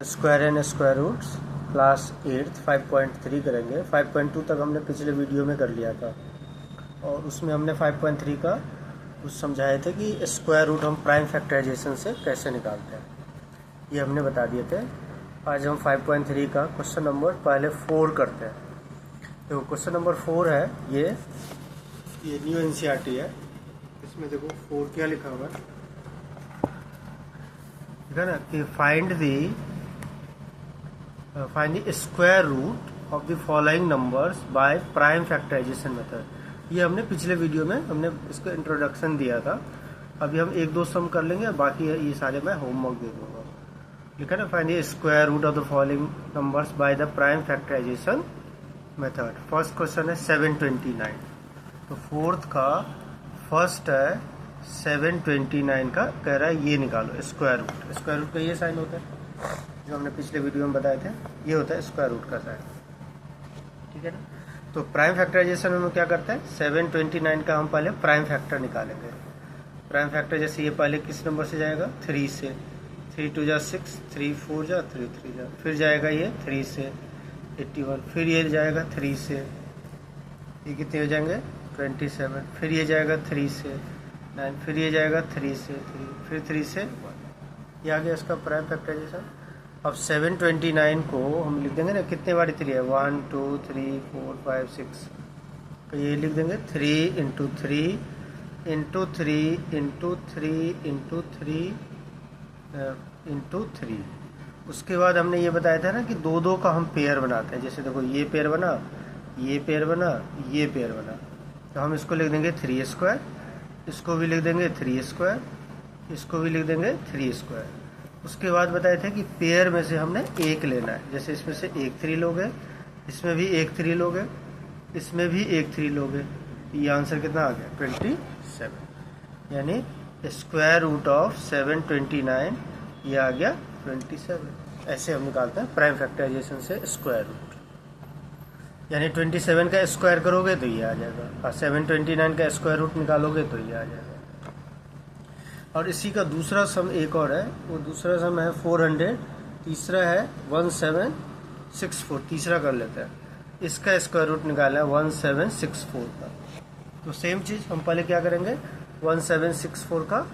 Square and square roots class 8 5.3 करेंगे। 5.2 तक हमने पिछले वीडियो में कर लिया था और उसमें हमने 5.3 का कुछ समझाए थे कि स्क्वायर रूट हम प्राइम फैक्टराइजेशन से कैसे निकालते हैं, ये हमने बता दिए थे। आज हम 5.3 का क्वेश्चन नंबर पहले 4 करते हैं। देखो क्वेश्चन नंबर 4 है, ये न्यू एनसीईआरटी है। इसमें देखो 4 क्या लिखा हुआ है, ठीक है ना, कि find the square root of the following numbers by prime factorisation method. ये हमने पिछले वीडियो में हमने इसका इंट्रोडक्शन दिया था। अभी हम 1-2 सम कर लेंगे, बाकी ये सारे मैं होमवर्क दे दूंगा। लिखा ना, find the square root of the following numbers by the prime factorisation method. First question है 729, तो फोर्थ का फर्स्ट है 729 का, कह रहा है ये निकालो स्क्वायर रूट। स्क्वायर रूट का ये साइन होता है जो हमने पिछले वीडियो में बताए थे, ये होता है स्क्वायर रूट का साइन, ठीक है ना। तो प्राइम फैक्टराइजेशन में हम क्या करते हैं, 729 का हम पहले प्राइम फैक्टर निकालेंगे। प्राइम फैक्टर जैसे ये पहले किस नंबर से जाएगा, 3 से। 3 2 जा 6, 3 4 जा 3 3 जा, फिर जाएगा ये 3 से 81, फिर ये जाएगा 3 से, ये कितने हो जाएंगे 27, फिर ये जाएगा 3 से 9, फिर ये जाएगा 3 से 3, फिर 3 से 1। ये आ गया इसका प्राइम फैक्टराइजेशन। अब 729 को हम लिख देंगे ना, कितने बारी 3 है, 1 2 3 4 5 6, तो ये लिख देंगे 3 into 3 into 3 into 3 into 3 into 3। उसके बाद हमने ये बताया था ना कि 2-2 का हम पेयर बनाते हैं। जैसे देखो ये पेयर बना, ये पेयर बना, ये पेयर बना, तो हम इसको लिख देंगे 3 स्क्वायर, इसको भी लिख देंगे 3 स्क्वायर, इसको भी लिख देंगे 3 स्क्वायर। उसके बाद बताए थे कि पेयर में से हमने एक लेना है। जैसे इसमें से एक 3 लोगे, इसमें भी एक 3 लोगे, इसमें भी एक 3 लोगे, ये आंसर कितना आ गया 27। यानी स्क्वायर रूट ऑफ 729 ये आ गया 27। ऐसे हम निकालते हैं प्राइम फैक्टराइजेशन से स्क्वायर रूट। यानी 27 का स्क्वायर करोगे तो ये आ जाएगा, और 729 का स्क्वायर रूट निकालोगे तो ये आ जाएगा। और इसी का दूसरा सम एक और है, वो दूसरा सम है 400, तीसरा है 1764, तीसरा कर लेते हैं। इसका स्क्वायर रूट निकालना है 1764 का। तो सेम चीज़ हम पहले क्या करेंगे, 1764 का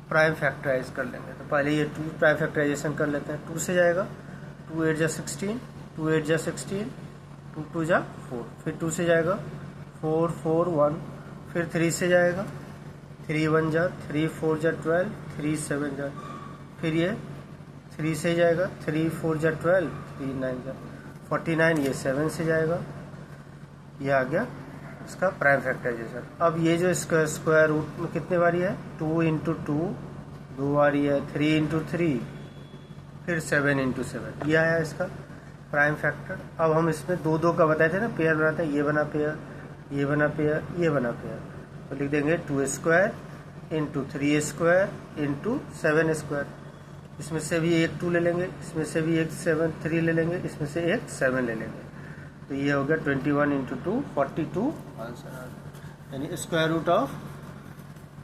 प्राइम फैक्टराइज कर लेंगे। तो पहले ये 2 प्राइम फैक्टराइजेशन कर लेते हैं। 2 से जाएगा, 2 8 जा 16, 2 8 जा 16, 2 2 जा 4, फिर 2 से जाएगा 4 4 1, फिर 3 से जाएगा 3 1 जा 3 4 जा 12, 3 7 जा, फिर ये 3 से जाएगा 3 4 जा 12, 3 9 जा 49, ये 7 से जाएगा, ये आ गया इसका प्राइम फैक्टराइजेशन। अब ये जो इसका स्क्वायर रूट में कितने बारी है, 2 इंटू 2 2 बारी है, 3 इंटू 3, फिर 7 इंटू 7, ये आया इसका प्राइम फैक्टर। अब हम इसमें 2-2 का बताए थे ना, पेयर बनाते हैं, ये बना पेयर, ये बना पेयर, ये बना पेयर, तो लिख देंगे 2 square into 3 square into 7 square. इसमें से भी एक 2 ले लेंगे, इसमें से भी एक 3 ले लेंगे, इसमें से एक 7 ले लेंगे, तो ये हो गया 21 इंटू 2 42 आंसर आ गया। यानी स्क्वायर रूट ऑफ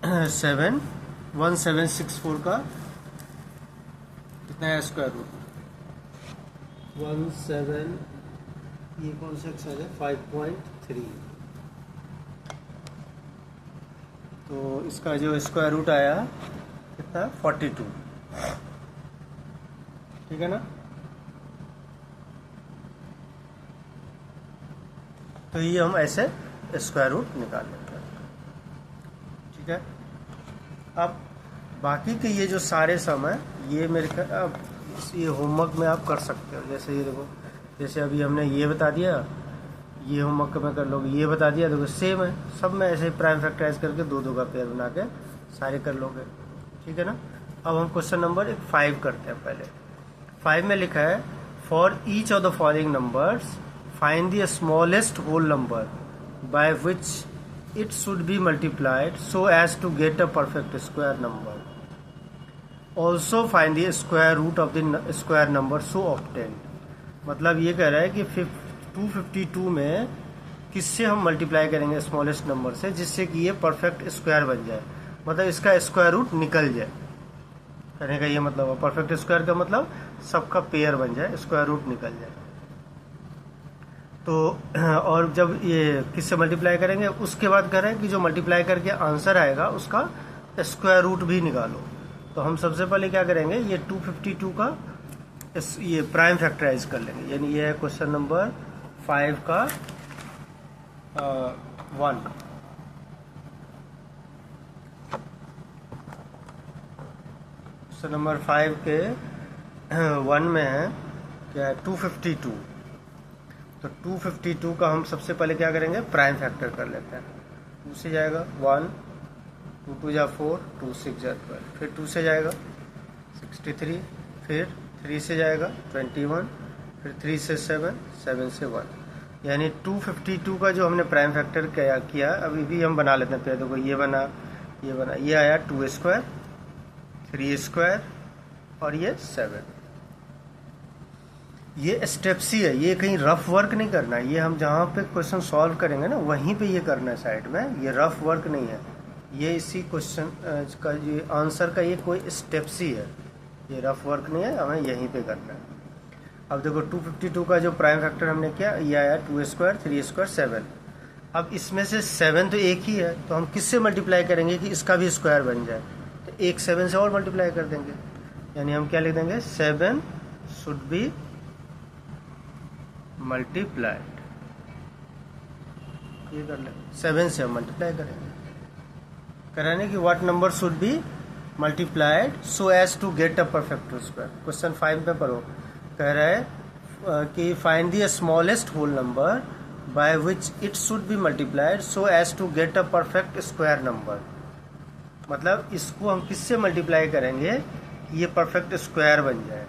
1764 का कितना है स्क्वायर रूट 17, ये कौन सा एक्सरसाइज है 5.3। तो इसका जो स्क्वायर रूट आया कितना 42, ठीक है ना। तो ये हम ऐसे स्क्वायर रूट निकाल लेंगे, ठीक है। अब बाकी के ये जो सारे सम है, ये मेरे ख्याल ये होमवर्क में आप कर सकते हो। जैसे ये देखो, जैसे अभी हमने ये बता दिया, ये होमवर्क में कर लोगे, ये बता दिया, देखो सेम है सब में। ऐसे प्राइम फैक्टराइज करके 2-2 का पेयर बना के सारे कर लोगे, ठीक है ना। अब हम क्वेश्चन नंबर 5 करते हैं। पहले 5 में लिखा है, for each of the following numbers find the smallest whole number by which it should be multiplied so as to get a perfect square number. Also find the square root of the square number so obtained. मतलब ये कह रहा है कि 252 में किससे हम multiply करेंगे स्मॉलेस्ट नंबर से, जिससे कि ये परफेक्ट स्क्वायर बन जाए, मतलब इसका स्क्वायर रूट निकल जाए। कहने का ये मतलब है, परफेक्ट स्क्वायर का मतलब सबका पेयर बन जाए, स्क्वायर रूट निकल जाए। तो और जब ये किससे मल्टीप्लाई करेंगे उसके बाद करें कि जो मल्टीप्लाई करके आंसर आएगा उसका स्क्वायर रूट भी निकालो। तो हम सबसे पहले क्या करेंगे, ये 252 का ये प्राइम फैक्टराइज कर लेंगे, यानी ये है क्वेश्चन नंबर 5 का 1। क्वेश्चन नंबर 5 के 1 में है क्या है 252। तो 252 का हम सबसे पहले क्या करेंगे, प्राइम फैक्टर कर लेते हैं। 2 से जाएगा 1, 2 2 जा 4, 2 6 जा 12, फिर 2 से जाएगा 63, फिर 3 से जाएगा 21, फिर 3 से 7, 7 से 1, यानी 252 का जो हमने प्राइम फैक्टर किया अभी भी हम बना लेते हैं। पहले देखो ये बना, ये आया 2 स्क्वायर, 3 स्क्वायर और ये 7। ये स्टेप सी है, ये कहीं रफ वर्क नहीं करना है, ये हम जहाँ पे क्वेश्चन सॉल्व करेंगे ना वहीं पे ये करना है साइड में, ये रफ वर्क नहीं है। ये इसी क्वेश्चन का ये आंसर का ये कोई स्टेप सी है, ये रफ वर्क नहीं है, हमें यहीं पे करना है। अब देखो 252 का जो प्राइम फैक्टर हमने किया ये आया 2 स्क्वायर, 3 स्क्वायर, 7। अब इसमें से 7 तो एक ही है, तो हम किससे मल्टीप्लाई करेंगे कि इसका भी स्क्वायर बन जाए, तो एक 7 से और मल्टीप्लाई कर देंगे, यानी हम क्या लिख देंगे 7 शुड बी मल्टीप्लाइड। ये कर लें 7 से हम मल्टीप्लाई करेंगे, कराने की what number should be multiplied so as to get a perfect square. Question 5 में पढ़ो, कह रहा है कि find the smallest whole number by which it should be multiplied so as to get a perfect square number. मतलब इसको हम किससे मल्टीप्लाई करेंगे कि ये परफेक्ट स्क्वायर बन जाए।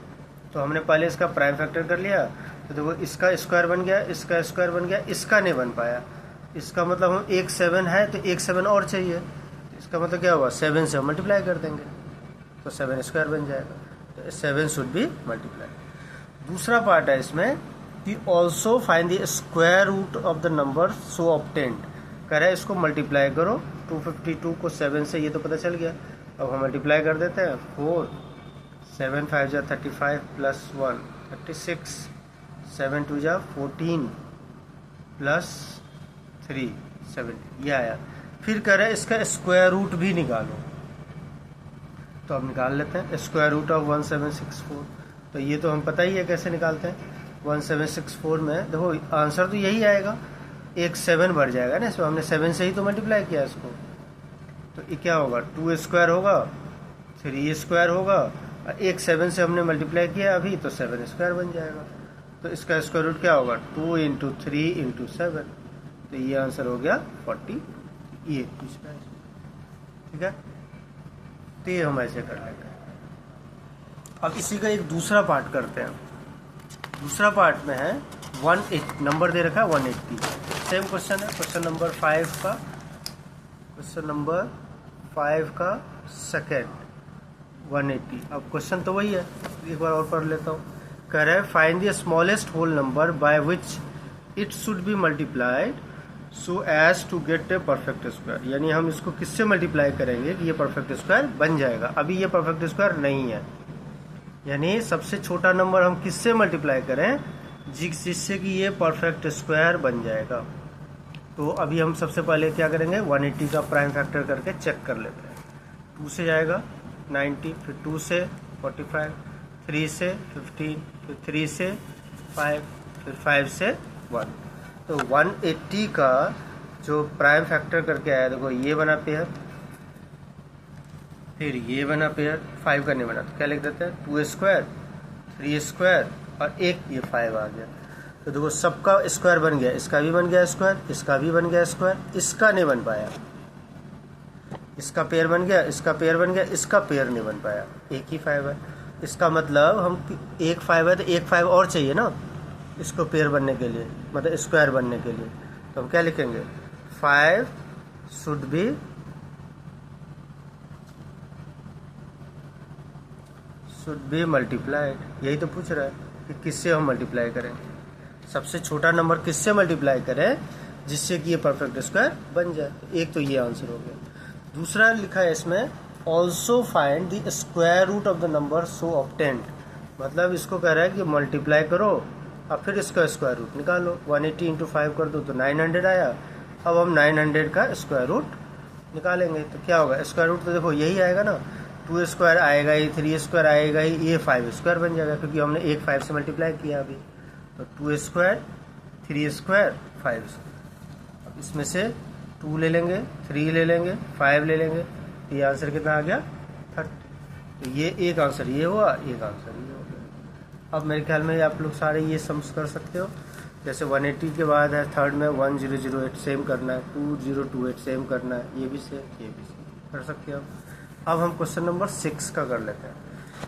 तो हमने पहले इसका प्राइम फैक्टर कर लिया, तो देखो इसका स्क्वायर बन गया, इसका स्क्वायर बन गया, इसका नहीं बन पाया। इसका मतलब हम एक 7 है तो एक 7 और चाहिए, इसका मतलब क्या हुआ 7 से हम मल्टीप्लाई कर देंगे तो 7 स्क्वायर बन जाएगा। तो 7 शुड बी मल्टीप्लाई। दूसरा पार्ट है इसमें कि also find the square root of the number so obtained. कह रहा है इसको मल्टीप्लाई करो 252 को 7 से, ये तो पता चल गया। अब हम मल्टीप्लाई कर देते हैं 4, 7 5 जा 35 प्लस 1 36, 7 2 जा 14 प्लस 3 70, ये आया। फिर कह रहे हैं इसका स्क्वायर रूट भी निकालो, तो अब निकाल लेते हैं स्क्वायर रूट ऑफ 1764। तो ये तो हम पता ही है कैसे निकालते हैं। 1764 में देखो आंसर तो यही आएगा, एक 7 बढ़ जाएगा ना, इसमें हमने 7 से ही तो मल्टीप्लाई किया इसको। तो ये क्या होगा 2 स्क्वायर होगा, 3 स्क्वायर होगा, एक 7 से हमने मल्टीप्लाई किया अभी, तो 7 स्क्वायर बन जाएगा। तो इसका स्क्वायर रूट क्या होगा 2 × 3 × 7, तो ये आंसर हो गया 40। ये पूछना है, ठीक है। तो ये हम ऐसे कर लेंगे। अब इसी का एक दूसरा पार्ट करते हैं। दूसरा पार्ट में है 180, नंबर दे रखा है 180। सेम क्वेश्चन है, क्वेश्चन नंबर 5 का, क्वेश्चन नंबर 5 का सेकेंड 180। अब क्वेश्चन तो वही है, एक बार और पढ़ लेता हूँ। कह रहा है find the smallest whole number by which it should be multiplied so as to get a perfect square. यानी हम इसको किससे मल्टीप्लाई करेंगे कि ये परफेक्ट स्क्वायर बन जाएगा। अभी ये परफेक्ट स्क्वायर नहीं है, यानी सबसे छोटा नंबर हम किससे मल्टीप्लाई करें जिससे कि ये परफेक्ट स्क्वायर बन जाएगा। तो अभी हम सबसे पहले क्या करेंगे 180 का प्राइम फैक्टर करके चेक कर लेते हैं। 2 से जाएगा 90, फिर 2 से 45, 3 से 15, फिर 3 से 5, फिर 5 से 1। तो 180 का जो प्राइम फैक्टर करके आया, देखो ये बना पेयर, फिर ये बना पेयर, 5 का नहीं बना, तो क्या लिख देते हैं 2 स्क्वायर, 3 स्क्वायर और एक ये 5 आ गया। तो देखो सबका स्क्वायर बन गया, इसका भी बन गया स्क्वायर, इसका भी बन गया स्क्वायर, इसका नहीं बन पाया, इसका पेयर बन गया, इसका पेयर बन गया, इसका पेयर नहीं बन पाया, एक ही 5 है। इसका मतलब हम एक 5 है तो एक 5 और चाहिए ना इसको पेयर बनने के लिए, मतलब स्क्वायर बनने के लिए। तो हम क्या लिखेंगे 5 शुड बी मल्टीप्लाइड। यही तो पूछ रहा है कि किससे हम मल्टीप्लाई करें, सबसे छोटा नंबर किससे मल्टीप्लाई करें जिससे कि ये परफेक्ट स्क्वायर बन जाए। एक तो ये आंसर हो गया। दूसरा लिखा है इसमें also find the square root of the number so obtained. मतलब इसको कह रहा है कि मल्टीप्लाई करो और फिर इसका स्क्वायर रूट निकालो। 180 इंटू 5 कर दो तो 900 आया। अब हम 900 का स्क्वायर रूट निकालेंगे तो क्या होगा, स्क्वायर रूट तो देखो यही आएगा ना, 2 स्क्वायर आएगा ही, 3 स्क्वायर आएगा ही, ये 5 स्क्वायर बन जाएगा क्योंकि हमने एक 5 से मल्टीप्लाई किया अभी। तो 2 स्क्वायर, 3 स्क्वायर, 5 स्क्वायर। अब इसमें से 2 ले लेंगे, 3 ले लेंगे, 5 ले लेंगे, तो ये आंसर कितना आ गया 30। तो ये एक आंसर ये हुआ, एक आंसर ये हो गया। अब मेरे ख्याल में आप लोग सारे ये सम्स कर सकते हो। जैसे 180 के बाद है थर्ड में 1008 सेम करना है, 2028 सेम करना है, ये भी सेम, ये भी सेम कर सकते हो। अब हम क्वेश्चन नंबर 6 का कर लेते हैं।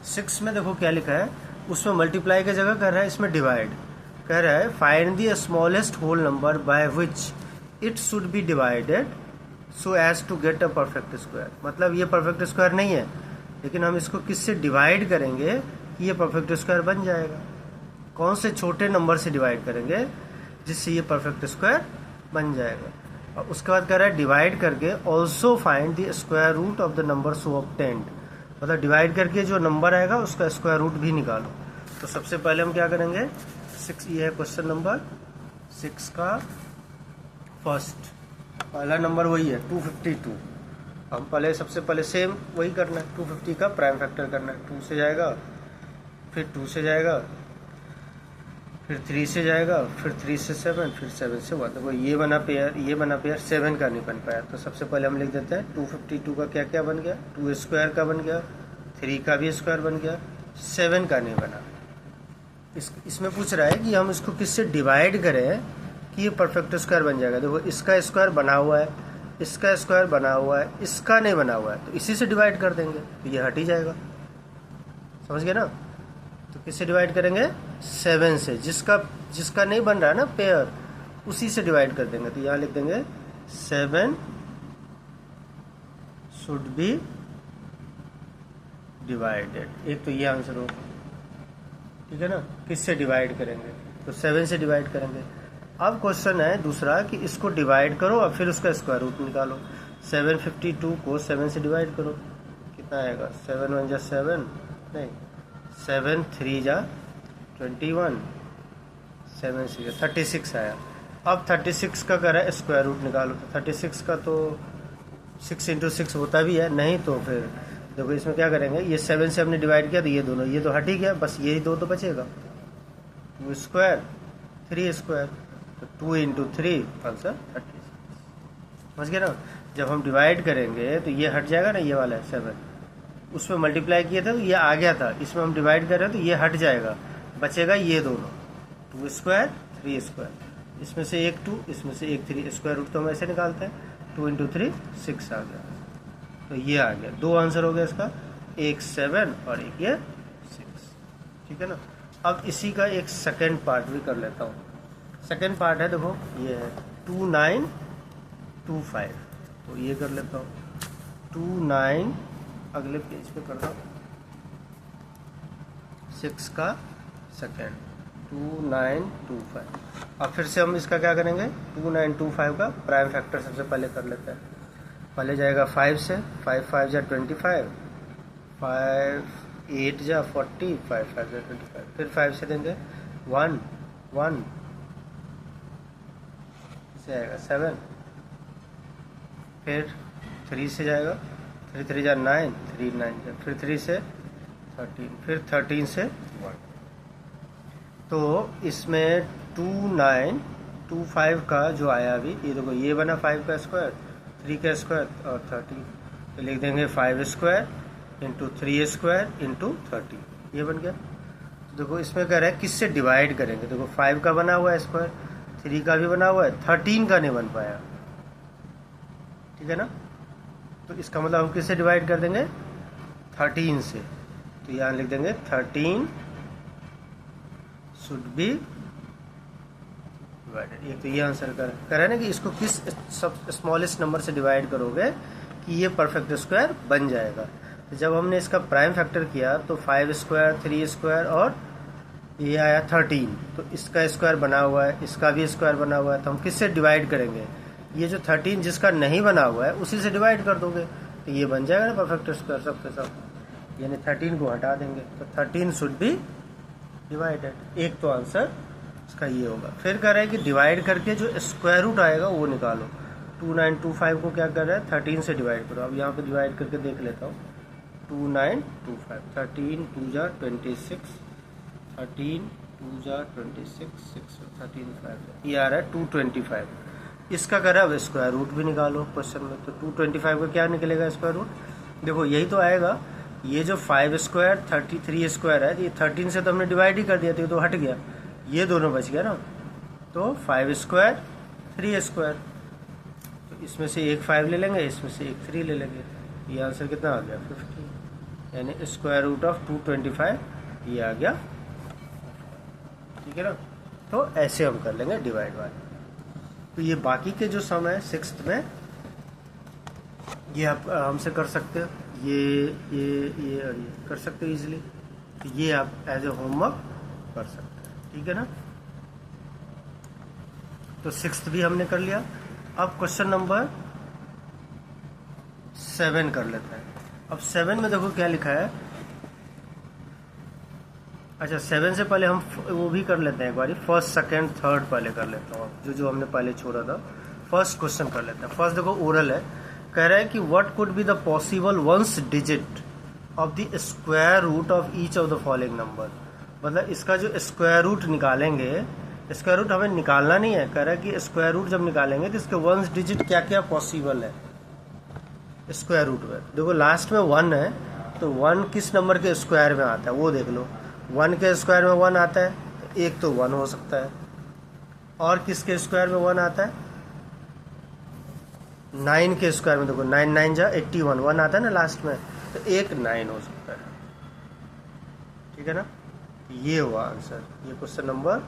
6 में देखो क्या लिखा है, उसमें मल्टीप्लाई की जगह कर रहा है इसमें डिवाइड। कह रहा है find the smallest whole number by which it should be divided so as to get a perfect square. मतलब ये परफेक्ट स्क्वायर नहीं है, लेकिन हम इसको किससे डिवाइड करेंगे कि ये परफेक्ट स्क्वायर बन जाएगा। कौन से छोटे नंबर से डिवाइड करेंगे जिससे ये परफेक्ट स्क्वायर बन जाएगा। और उसके बाद कह रहा है डिवाइड करके also find the square root of the number so obtained. मतलब डिवाइड करके जो नंबर आएगा उसका स्क्वायर रूट भी निकालो। तो सबसे पहले हम क्या करेंगे, 6, ये है क्वेश्चन नंबर 6 का फर्स्ट पहला नंबर वही है 252। हम पहले सबसे पहले सेम वही करना है, 250 का प्राइम फैक्टर करना है। 2 से जाएगा, फिर 2 से जाएगा, फिर 3 से जाएगा, फिर 3 से 7, फिर 7 से 1। देखो ये बना पेयर, ये बना पेयर, 7 का नहीं बन पाया। तो सबसे पहले हम लिख देते हैं 252 का क्या क्या बन गया, 2 स्क्वायर का बन गया, 3 का भी स्क्वायर बन गया, 7 का नहीं बना। इसमें पूछ रहा है कि हम इसको किससे डिवाइड करें कि ये परफेक्ट स्क्वायर बन जाएगा। देखो इसका स्क्वायर बना हुआ है, इसका स्क्वायर बना हुआ है, इसका नहीं बना हुआ है, तो इसी से डिवाइड कर देंगे तो ये हट ही जाएगा। समझ गए ना। तो किससे डिवाइड करेंगे, 7 से। जिसका नहीं बन रहा है ना पेयर, उसी से डिवाइड कर देंगे। तो यहाँ लिख देंगे 7 शुड बी डिवाइडेड। एक तो ये आंसर होगा, ठीक है ना। किससे डिवाइड करेंगे, तो 7 से डिवाइड करेंगे। अब क्वेश्चन है दूसरा कि इसको डिवाइड करो और फिर उसका स्क्वायर रूट निकालो। 752 को 7 से डिवाइड करो, कितना आएगा, 7 1 जा 7, नहीं 7 3 जा 21, 7 6 जा 36 आया। अब 36 का कह रहा है स्क्वायर रूट निकालो। तो 36 का तो 6 इंटू 6 होता भी है, नहीं तो फिर देखो इसमें क्या करेंगे, ये 7 से हमने डिवाइड किया तो ये दोनों, ये तो हट ही गया, बस यही दो तो बचेगा। 2 स्क्वायर 3 स्क्वायर, तो 2 इंटू 3 आंसर 36। समझ गए ना। जब हम डिवाइड करेंगे तो ये हट जाएगा ना, ये वाला है 7, उसमें मल्टीप्लाई किया था तो ये आ गया था, इसमें हम डिवाइड कर रहे हैं तो ये हट जाएगा, बचेगा ये दोनों, 2 स्क्वायर 3 स्क्वायर। इसमें से एक 2, इसमें से एक 3, स्क्वायर रूट तो हम ऐसे निकालते हैं, 2 इंटू 3 6 आ गया। तो ये आ गया, दो आंसर हो गया इसका, एक 7 और एक ये 6, ठीक है ना। अब इसी का एक सेकेंड पार्ट भी कर लेता हूँ। सेकेंड पार्ट है, देखो ये है 2925, तो ये कर लेता हूँ 29, अगले पेज पे कर रहा हूँ 6 का सेकेंड 2925। अब फिर से हम इसका क्या करेंगे, 2925 का प्राइम फैक्टर सबसे पहले कर लेते हैं। पहले जाएगा 5 से, 5 5 जा 25, 5 8 जा 40, 5 5 जा 25, फिर 5 से देंगे 1 1 से आएगा 7, फिर 3 से जाएगा, 3 3 जा 9, 3 9 जा, फिर 3 से 13, फिर 13 से 1। तो इसमें 2925 का जो आया अभी, ये देखो ये बना 5 का स्क्वायर, 3 का स्क्वायर और 30, तो लिख देंगे 5 स्क्वायर इंटू 3 स्क्वायर इंटू 30, ये बन गया। तो देखो इसमें कह रहा है किससे डिवाइड करेंगे। देखो 5 का बना हुआ है स्क्वायर, 3 का भी बना हुआ है, 13 का नहीं बन पाया, ठीक है ना। तो इसका मतलब हम किससे डिवाइड कर देंगे, 13 से। तो यहाँ लिख देंगे 13 शुड बी डिवाइडेड। ये तो ये आंसर कर रहा है ना कि इसको किस सब स्मॉलेस्ट नंबर से डिवाइड करोगे कि ये परफेक्ट स्क्वायर बन जाएगा। तो जब हमने इसका प्राइम फैक्टर किया तो 5 स्क्वायर 3 स्क्वायर और ये आया 13, तो इसका स्क्वायर बना हुआ है, इसका भी स्क्वायर बना हुआ है, तो हम किससे डिवाइड करेंगे, ये जो 13 जिसका नहीं बना हुआ है उसी से डिवाइड कर दोगे तो ये बन जाएगा ना परफेक्ट स्क्वायर सब के सब, यानी 13 को हटा देंगे। तो 13 शुड बी डिवाइडेड, एक तो आंसर इसका ये होगा। फिर कह रहा है कि डिवाइड करके जो स्क्वायर रूट आएगा वो निकालो। 2925 को क्या कर रहा है, 13 से डिवाइड करो। अब यहाँ पे डिवाइड करके देख लेता हूँ। 2925, 13 2 जा 26, 13 2 जा 26, 6 13 5, ये आ रहा है 225। इसका कर रहा है अब स्क्वायर रूट भी निकालो क्वेश्चन में। तो 225 का क्या निकलेगा स्क्वायर रूट, देखो यही तो आएगा। ये जो 5 स्क्वायर 33 स्क्वायर है, ये 13 से तो हमने डिवाइड ही कर दिया, तो ये तो हट गया, ये दोनों बच गया ना। तो 5 स्क्वायर 3 स्क्वायर, तो इसमें से एक 5 ले लेंगे, इसमें से एक 3 ले लेंगे। ये आंसर कितना आ गया 50, यानी स्क्वायर रूट ऑफ 225 ये आ गया। ठीक है ना। तो ऐसे हम कर लेंगे डिवाइड बाय। तो ये बाकी के जो सम है 6th में, ये आप हमसे कर सकते हो, ये और ये कर सकते हो इजीली। तो ये आप एज ए होमवर्क कर सकते हैं। ठीक है ना। तो 6th भी हमने कर लिया। अब क्वेश्चन नंबर 7 कर लेते हैं। अब 7 में देखो क्या लिखा है। अच्छा 7 से पहले हम वो भी कर लेते हैं एक बारी, फर्स्ट सेकंड थर्ड पहले कर लेता हूँ, जो हमने पहले छोड़ा था। फर्स्ट क्वेश्चन कर लेते हैं। फर्स्ट देखो ओरल है, कह रहा है कि what could be the possible one's digit of the square root of each of the following number. मतलब इसका जो स्क्वायर रूट निकालेंगे, स्क्वायर रूट हमें निकालना नहीं है, कह रहा है कि स्क्वायर रूट जब निकालेंगे तो इसके वंस डिजिट क्या क्या पॉसिबल है स्क्वायर रूट में। देखो लास्ट में 1 है, तो 1 किस नंबर के स्क्वायर में आता है वो देख लो। 1 के स्क्वायर में 1 आता है, तो एक तो 1 हो सकता है। और किसके स्क्वायर में 1 आता है, 9 के स्क्वायर में। देखो 9 9 जा 81, 1 आता है ना लास्ट में, तो एक 9 हो सकता है। ठीक है ना। ये हुआ आंसर, ये क्वेश्चन नंबर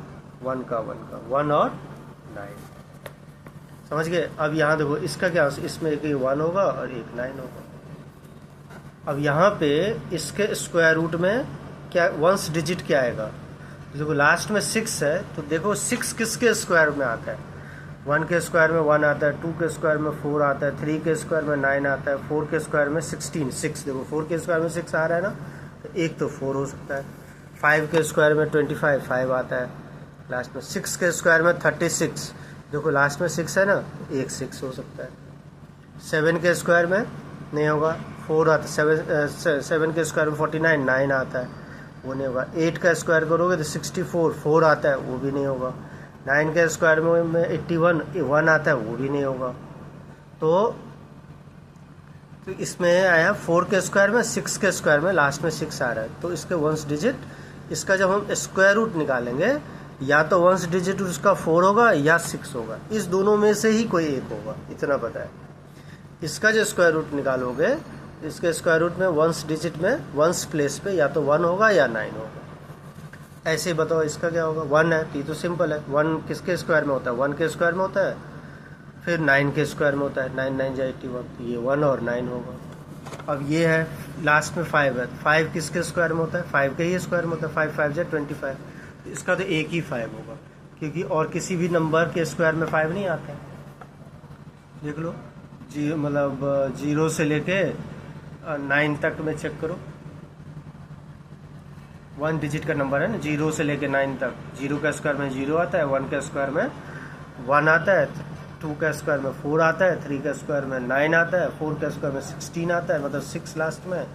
1 का 1 और 9, समझ गए। अब यहाँ देखो इसका क्या, इसमें एक 1 होगा और एक 9 होगा। अब यहाँ पे इसके स्क्वायर रूट में क्या वंस डिजिट क्या आएगा, देखो लास्ट में 6 है, तो देखो 6 किसके स्क्वायर में आता है। 1 के स्क्वायर में 1 आता है, 2 के स्क्वायर में 4 आता है, 3 के स्क्वायर में 9 आता है, 4 के स्क्वायर में 16 6। देखो 4 के स्क्वायर में 6 आ रहा है ना, तो एक तो 4 हो सकता है। 5 के स्क्वायर में 25 5 आता है लास्ट में। 6 के स्क्वायर में 36, देखो लास्ट में 6 है ना, एक 6 हो सकता है। 7 के स्क्वायर में नहीं होगा, 4 आता है। 7 के स्क्वायर में 49 9 आता है, वो नहीं होगा। 8 का स्क्वायर करोगे तो 64 4 आता है, वो भी नहीं होगा। 9 के स्क्वायर में 81 1 आता है, वो भी नहीं होगा। तो इसमें आया 4 के स्क्वायर में, 6 के स्क्वायर में लास्ट में 6 आ रहा है, तो इसके वंस डिजिट, इसका जब हम स्क्वायर रूट निकालेंगे या तो वंस डिजिट उसका 4 होगा या 6 होगा, इस दोनों में से ही कोई एक होगा, इतना पता है। इसका जो स्क्वायर रूट निकालोगे, इसके स्क्वायर रूट में वंस डिजिट में वंस प्लेस पे या तो 1 होगा या 9 होगा। ऐसे ही बताओ इसका क्या होगा। 1 है तो ये तो सिंपल है, 1 किसके स्क्वायर में होता है, 1 के स्क्वायर में होता है, फिर 9 के स्क्वायर में होता है, 9 9 जा 81, तो ये 1 और 9 होगा। अब ये है लास्ट में 5 है, 5 किसके स्क्वायर में होता है, 5 के ही स्क्वायर में होता है, 5 5 जा 25, इसका तो एक ही 5 होगा, क्योंकि और किसी भी नंबर के स्क्वायर में 5 नहीं आता है। देख लो जी, मतलब 0 से लेके 9 तक में चेक करो, 1 डिजिट का नंबर है ना, 0 से लेके 9 तक। 0 का स्क्वायर में 0 आता है, 1 का स्क्वायर में 1 आता है, 2 का स्क्वायर में 4 आता है, 3 का स्क्वायर में 9 आता है, 4 का स्क्वायर में 16 आता है, मतलब 6 लास्ट में,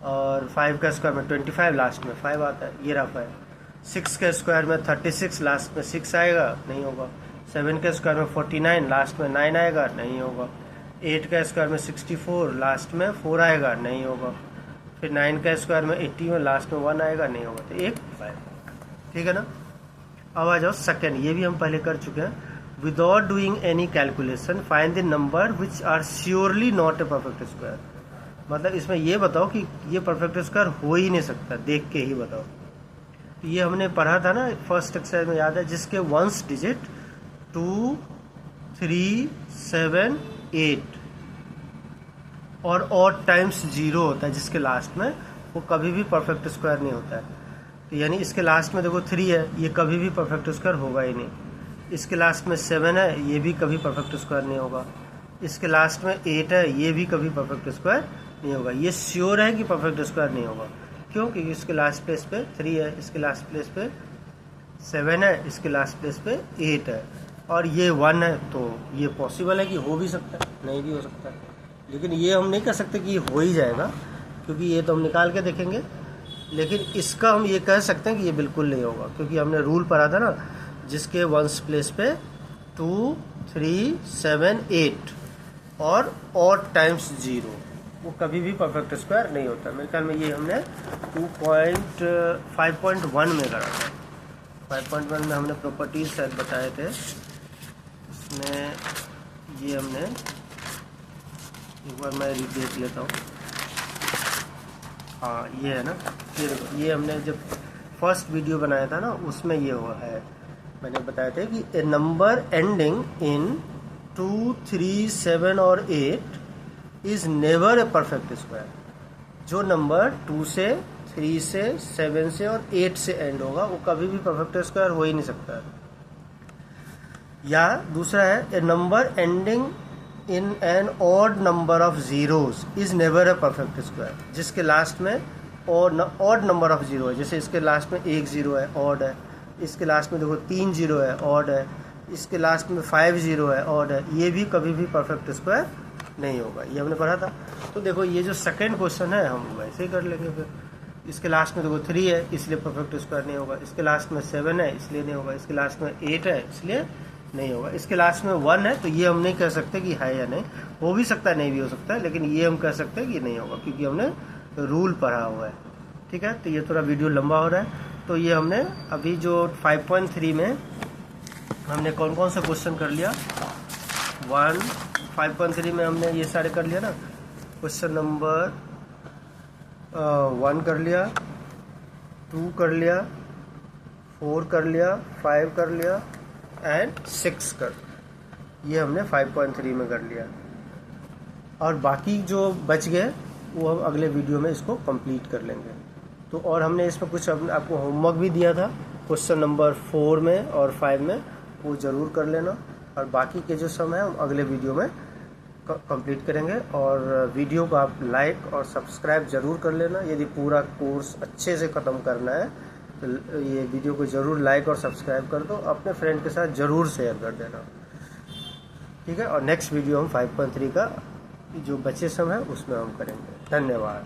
और 5 का स्क्वायर में 25 लास्ट में 5 आता है, ये रहा 5। 6 के स्क्वायर में 36 लास्ट में 6 आएगा, नहीं होगा। 7 के स्क्वायर में 49 लास्ट में 9 आएगा, नहीं होगा। 8 का स्क्वायर में 64 लास्ट में 4 आएगा, नहीं होगा। फिर 9 का स्क्वायर में 80 में लास्ट में 1 आएगा, नहीं होगा, तो एक 5। ठीक है ना। अब आ जाओ सेकेंड, ये भी हम पहले कर चुके हैं। Without doing any calculation find the number which are surely not a perfect square. मतलब इसमें ये बताओ कि ये परफेक्ट स्क्वायर हो ही नहीं सकता, देख के ही बताओ। ये हमने पढ़ा था ना फर्स्ट एक्सरसाइज में, याद है, जिसके वंस डिजिट 2 3 7 8 और ऑड टाइम्स 0 होता है, जिसके लास्ट में, वो कभी भी परफेक्ट स्क्वायर नहीं होता है। तो यानी इसके लास्ट में देखो 3 है, ये कभी भी परफेक्ट स्क्वायर होगा ही नहीं। इसके लास्ट में 7 है, ये भी कभी परफेक्ट स्क्वायर नहीं होगा। इसके लास्ट में 8 है, ये भी कभी परफेक्ट स्क्वायर नहीं होगा। ये श्योर है कि परफेक्ट स्क्वायर नहीं होगा। क्यों? क्योंकि इसके लास्ट प्लेस पे 3 है, इसके लास्ट प्लेस पे 7 है, इसके लास्ट प्लेस पे 8 है, और ये 1 है, तो ये पॉसिबल है कि हो भी सकता है, नहीं भी हो सकता है। लेकिन ये हम नहीं कह सकते कि ये हो ही जाएगा, क्योंकि ये तो हम निकाल के देखेंगे। लेकिन इसका हम ये कह सकते हैं कि ये बिल्कुल नहीं होगा, क्योंकि हमने रूल पढ़ा था ना, जिसके वंस प्लेस पे 2, 3, 7, 8 और ऑड टाइम्स 0, वो कभी भी परफेक्ट स्क्वायर नहीं होता। मेरे ख्याल में ये हमने 5.1 में करा था। 5.1 में हमने प्रॉपर्टीज शायद बताए थे, इसमें ये हमने एक बार मैं देख लेता हूँ। हाँ, ये है ना, ये हमने जब फर्स्ट वीडियो बनाया था ना, उसमें ये हुआ है, मैंने बताया था कि ए नंबर एंडिंग इन 2, 3, 7 और 8 is never a perfect square. जो नंबर 2 से, 3 से, 7 से और 8 से एंड होगा, वो कभी भी परफेक्ट स्क्वायर हो ही नहीं सकता है। या दूसरा है, a number ending in an odd number of zeros is never a perfect square. जिसके लास्ट में ऑड नंबर ऑफ जीरो है, जैसे इसके लास्ट में 1 0 है, ऑड है, इसके लास्ट में देखो 3 0 है, ऑड है, इसके लास्ट में 5 0 है, ऑड है, ये भी कभी भी परफेक्ट स्क्वायर नहीं होगा। ये हमने पढ़ा था। तो देखो ये जो सेकंड क्वेश्चन है हम वैसे ही कर लेंगे। फिर इसके लास्ट में देखो 3 है, इसलिए परफेक्ट स्क्वायर नहीं होगा। इसके लास्ट में 7 है, इसलिए नहीं होगा। इसके लास्ट में 8 है, इसलिए नहीं होगा। इसके लास्ट में 1 है, तो ये हम नहीं कह सकते कि है या नहीं, हो भी सकता है, नहीं भी हो सकता है, लेकिन ये हम कह सकते हैं कि नहीं होगा, क्योंकि हमने रूल पढ़ा हुआ है। ठीक है, तो ये थोड़ा वीडियो लंबा हो रहा है। तो ये हमने अभी जो 5.3 में हमने कौन कौन सा क्वेश्चन कर लिया, 5.3 में हमने ये सारे कर लिया ना। क्वेश्चन नंबर 1 कर लिया, 2 कर लिया, 4 कर लिया, 5 कर लिया एंड 6 कर, ये हमने 5.3 में कर लिया। और बाकी जो बच गए वो हम अगले वीडियो में इसको कंप्लीट कर लेंगे। तो और हमने इसमें कुछ आपको होमवर्क भी दिया था क्वेश्चन नंबर 4 में और 5 में, वो ज़रूर कर लेना। और बाकी के जो सम है हम अगले वीडियो में कंप्लीट करेंगे। और वीडियो को आप लाइक और सब्सक्राइब ज़रूर कर लेना। यदि पूरा कोर्स अच्छे से ख़त्म करना है तो ये वीडियो को ज़रूर लाइक और सब्सक्राइब कर दो, अपने फ्रेंड के साथ ज़रूर शेयर कर देना। ठीक है, और नेक्स्ट वीडियो हम 5.3 का जो बचे सम है उसमें हम करेंगे। धन्यवाद।